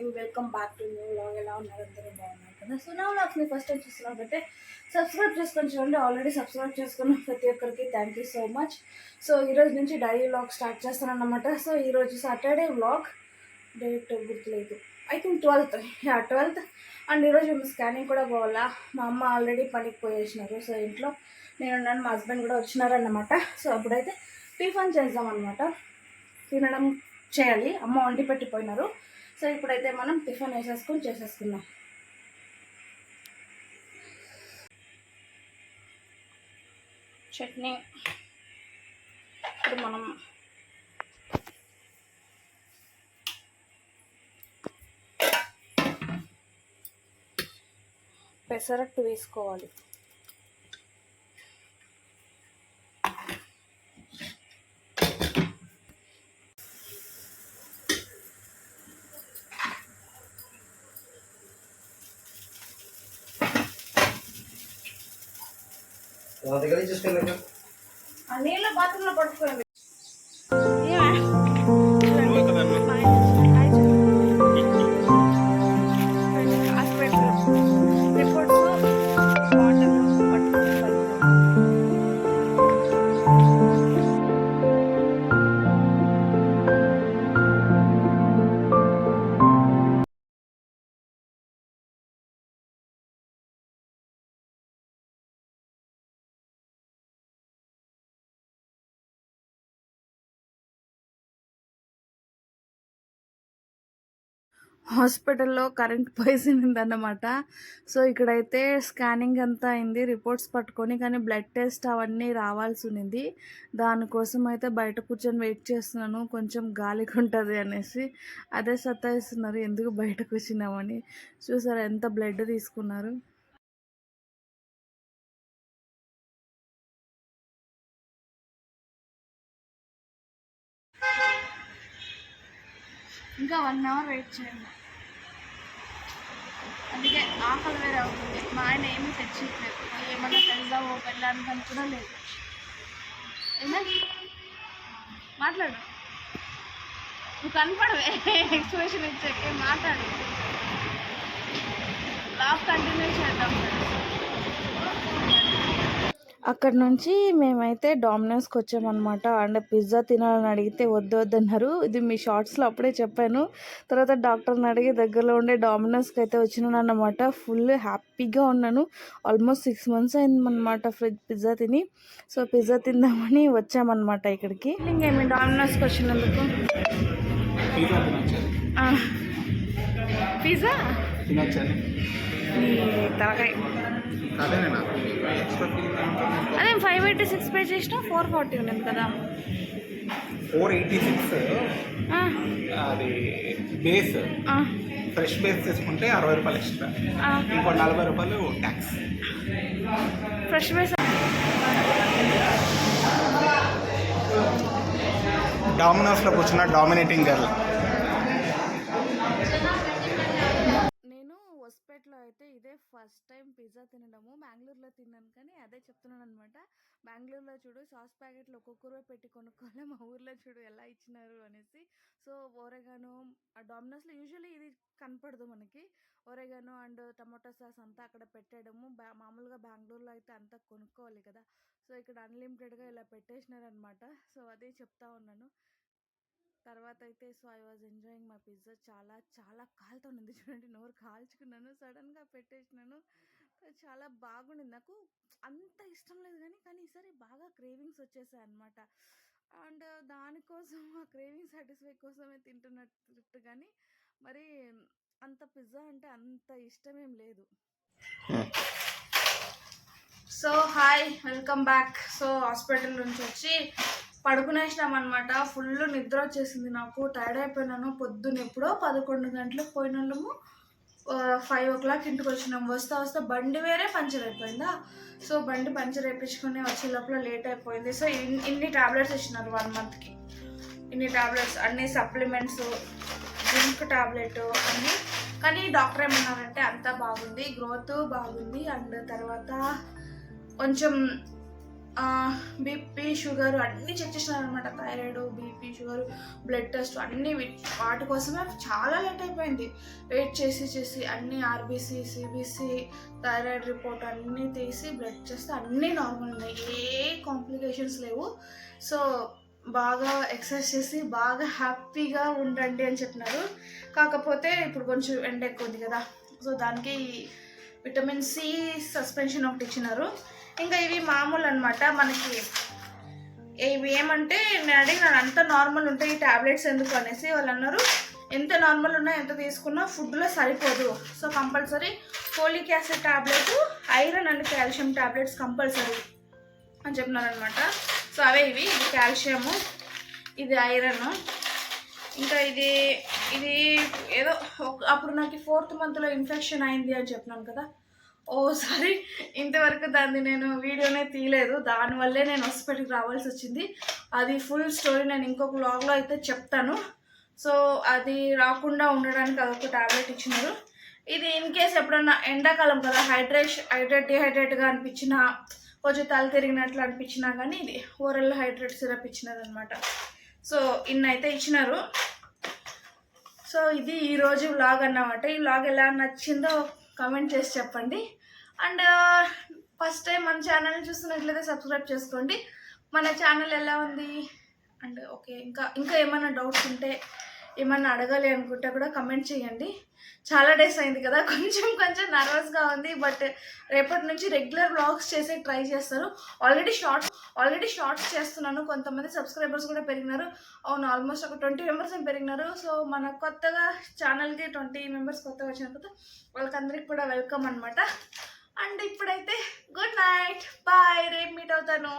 Morning, welcome back to new vlog. ఎలా ఉన్నారు? అందరూ బాగున్నారు కదా? సో నా వ్లాగ్స్ని ఫస్ట్ టైం చూస్తున్నట్లయితే సబ్స్క్రైబ్ చేసుకొని చూడండి. ఆల్రెడీ సబ్స్క్రైబ్ చేసుకున్న ప్రతి ఒక్కరికి thank you so much. So ఈరోజు నుంచి డైలీ వ్లాగ్ స్టార్ట్ చేస్తాను అన్నమాట. సో ఈరోజు సాటర్డే వ్లాగ్, డేట్ గుర్తులేదు, ఐ థింక్ 12th. అండ్ ఈరోజు మేము స్కానింగ్ కూడా పోవాలా. మా అమ్మ ఆల్రెడీ పనికి పోయేసినారు. సో ఇంట్లో నేను ఉన్నాను, మా హస్బెండ్ కూడా వచ్చినారన్నమాట. సో అప్పుడైతే టిఫిన్ చేద్దామన్నమాట. తినడం చేయాలి, అమ్మ వండి పెట్టిపోయినారు. సో ఇప్పుడైతే మనం టిఫిన్ చేసేసుకుందాం. చట్నీ ఇప్పుడు మనం పెసరట్టు వేసుకోవాలి. నీళ్ళ బాత్రూంలో పట్టుకోండి. హాస్పిటల్లో కరెంట్ పోయిందన్నమాట. సో ఇక్కడైతే స్కానింగ్ అంతా అయింది, రిపోర్ట్స్ పట్టుకొని, కానీ బ్లడ్ టెస్ట్ అవన్నీ రావాల్సి ఉంది. దానికోసం అయితే బయట కూర్చొని వెయిట్ చేస్తున్నాను, కొంచెం గాలిగా ఉంటుంది అనేసి. అదే సతాయిస్తున్నారు, ఎందుకు బయట కూర్చున్నామని. చూసారా ఎంత బ్లడ్ తీసుకున్నారు. ఇంకా 1 అవర్ వెయిట్ చేయండి. అందుకే ఆకలి వేరే అవుతుంది. మా ఆయన ఏమీ తెచ్చిట్లేదు, ఏమన్నా తెలుసావో వెళ్ళడానికి కూడా లేదు. మాట్లాడు, నువ్వు కనపడవే ఎక్స్ప్రెషన్ ఇచ్చాకే. మాట్లాడు, లాఫ్ కంటిన్యూ చేద్దాం. అక్కడ నుంచి మేమైతే డామినోస్కి వచ్చామన్నమాట. అండ్ పిజ్జా తినాలని అడిగితే వద్దన్నారు. ఇది మీ షార్ట్స్లో అప్పుడే చెప్పాను. తర్వాత డాక్టర్ని అడిగి దగ్గరలో ఉండే డామినోస్కి అయితే వచ్చినాను అన్నమాట. ఫుల్ హ్యాపీగా ఉన్నాను. ఆల్మోస్ట్ 6 months అయిందన్నమాట పిజ్జా తిని. సో పిజ్జా తిందామని వచ్చామన్నమాట ఇక్కడికి. ఇంకేమి డామినోస్కి వచ్చినందుకు పిజ్జా తలకాయ అదే 586 పే చేసినా 440 ఉన్నది కదా. 486 అది బేస్. ఫ్రెష్ బేస్ తీసుకుంటే 60 రూపాయలు ఎక్స్ట్రా, ఇంకో 40 రూపాయలు ట్యాక్స్. ఫ్రెష్ బేస్ డామినోస్లో కూర్చున్న డామినేటింగ్ గర్ల్. హోస్పేట్లో అయితే ఇదే ఫస్ట్ టైం పిజ్జా తినడము. బెంగళూరులో తిన్నాను, కానీ అదే చెప్తున్నాను అనమాట. బెంగళూరులో చూడు సాస్ ప్యాకెట్లు ఒక్కొక్క రూపాయి పెట్టి కొనుక్కోవాలి, మా ఊర్లో చూడు ఎలా ఇచ్చినారు అనేసి. సో ఓరెగానో డామినోస్లో యూజువల్లీ ఇది కనపడదు మనకి. ఓరెగానో అండ్ టమాటో సాస్ అంతా అక్కడ పెట్టడము. మామూలుగా బెంగళూరులో అయితే అంతా కొనుక్కోవాలి కదా. సో ఇక్కడ అన్లిమిటెడ్గా ఇలా పెట్టేసినారనమాట. సో అదే చెప్తా ఉన్నాను. తర్వాత అయితే so I was enjoying my pizza. చాలా చాలా కాలుతోంది చూడండి, నోరు కాల్చుకున్నాను, సడన్గా పెట్టేసినాను. చాలా బాగుండింది. నాకు అంత ఇష్టం లేదు కానీ ఈసారి బాగా క్రేవింగ్స్ వచ్చేసాయి అనమాట. అండ్ దానికోసం ఆ క్రేవింగ్ సాటిస్ఫై కోసమే తింటున్నట్టు, కానీ మరి అంత పిజ్జా అంటే అంత ఇష్టమేం లేదు. So hi, welcome back. So hospital నుంచి వచ్చి పడుకునేసినాం అనమాట. ఫుల్ నిద్ర వచ్చేసింది నాకు, టైర్డ్ అయిపోయినాను. పొద్దున్న ఎప్పుడో 11 గంటలకు పోయిన వాళ్ళము 5 o'clock ఇంటికి వచ్చినాం. వస్తా బండి వేరే పంచర్ అయిపోయిందా. సో బండి పంచర్ వేయించుకుని వచ్చే లోపల లేట్ అయిపోయింది. సో ఇన్ని టాబ్లెట్స్ ఇచ్చినారు 1 monthకి. ఇన్ని టాబ్లెట్స్, అన్ని సప్లిమెంట్స్, జింక్ టాబ్లెట్ అన్నీ. కానీ డాక్టర్ ఏమన్నారంటే అంతా బాగుంది, గ్రోత్ బాగుంది, అండ్ తర్వాత కొంచెం బీపీ షుగర్ అన్నీ చెక్ చేసినారు అనమాట. Thyroid, BP, sugar, blood test అన్నీ వాటి కోసమే చాలా లేట్ అయిపోయింది. వెయిట్ చేసి అన్నీ ఆర్బీసీ, సిబిసి, థైరాయిడ్ రిపోర్ట్ అన్నీ తీసి బ్లడ్ చేస్తే అన్నీ నార్మల్ ఉన్నాయి, ఏ కాంప్లికేషన్స్ లేవు. సో బాగా ఎక్సర్సైజ్ చేసి బాగా హ్యాపీగా ఉండండి అని చెప్పినారు. కాకపోతే ఇప్పుడు కొంచెం ఎండ ఎక్కువ ఉంది కదా, సో దానికి విటమిన్ సి సస్పెన్షన్ ఒకటి ఇచ్చినారు. ఇంకా ఇవి మామూలు అనమాట మనకి. ఇవి ఏమంటే నేను అడిగినాను అంత నార్మల్ ఉంటాయి ఈ ట్యాబ్లెట్స్ ఎందుకు అనేసి. వాళ్ళు అన్నారు ఎంత నార్మల్ ఉన్నా ఎంత తీసుకున్నా ఫుడ్లో సరిపోదు, so compulsory folic acid tablet, iron and calcium tablets compulsory అని చెప్పినారనమాట. సో అవే ఇది కాల్షియము, ఇది ఐరన్, ఇంకా ఇది ఏదో అప్పుడు నాకు 4th మంత్లో ఇన్ఫెక్షన్ అయింది అని చెప్పినాను కదా. సారీ, ఇంతవరకు దాన్ని నేను వీడియోనే తీయలేదు, దానివల్లే నేను హాస్పిటల్కి రావాల్సి వచ్చింది. అది ఫుల్ స్టోరీ నేను ఇంకొక వ్లాగ్లో అయితే చెప్తాను. సో అది రాకుండా ఉండడానికి అదొక ట్యాబ్లెట్ ఇచ్చినారు. ఇది ఇన్ కేస్ ఎప్పుడన్నా ఎండాకాలం కదా, డిహైడ్రేట్గా అనిపించినా, కొంచెం తల తిరిగినట్లు అనిపించినా కానీ ఇది ఓరల్ హైడ్రేట్ సిరప్ ఇచ్చినారనమాట. సో ఇన్నైతే ఇచ్చినారు. సో ఇది ఈరోజు వ్లాగ్ అన్నమాట. ఈ వ్లాగ్ ఎలా నచ్చిందో కామెంట్ చేసి చెప్పండి. అండ్ ఫస్ట్ టైం మన ఛానల్ని చూస్తున్నట్లయితే సబ్స్క్రైబ్ చేసుకోండి. మన ఛానల్ ఎలా ఉంది అండ్ ఓకే, ఇంకా ఏమైనా డౌట్స్ ఉంటే, ఏమన్నా అడగాలి అనుకుంటే కూడా కమెంట్ చేయండి. చాలా డేస్ అయింది కదా, కొంచెం నర్వస్గా ఉంది. బట్ రేపటి నుంచి రెగ్యులర్ వ్లాగ్స్ చేసే ట్రై చేస్తాను. ఆల్రెడీ షార్ట్స్ చేస్తున్నాను. కొంతమంది సబ్స్క్రైబర్స్ కూడా పెరిగినారు. అవును, ఆల్మోస్ట్ ఒక 20 మెంబర్స్ ఏం పెరిగినారు. సో మన కొత్తగా ఛానల్కి 20 మెంబర్స్ కొత్తగా వచ్చిన వాళ్ళకందరికి కూడా వెల్కమ్ అనమాట. అండ్ ఇప్పుడైతే గుడ్ నైట్, బాయ్, రేపు మీట్ అవుతాను.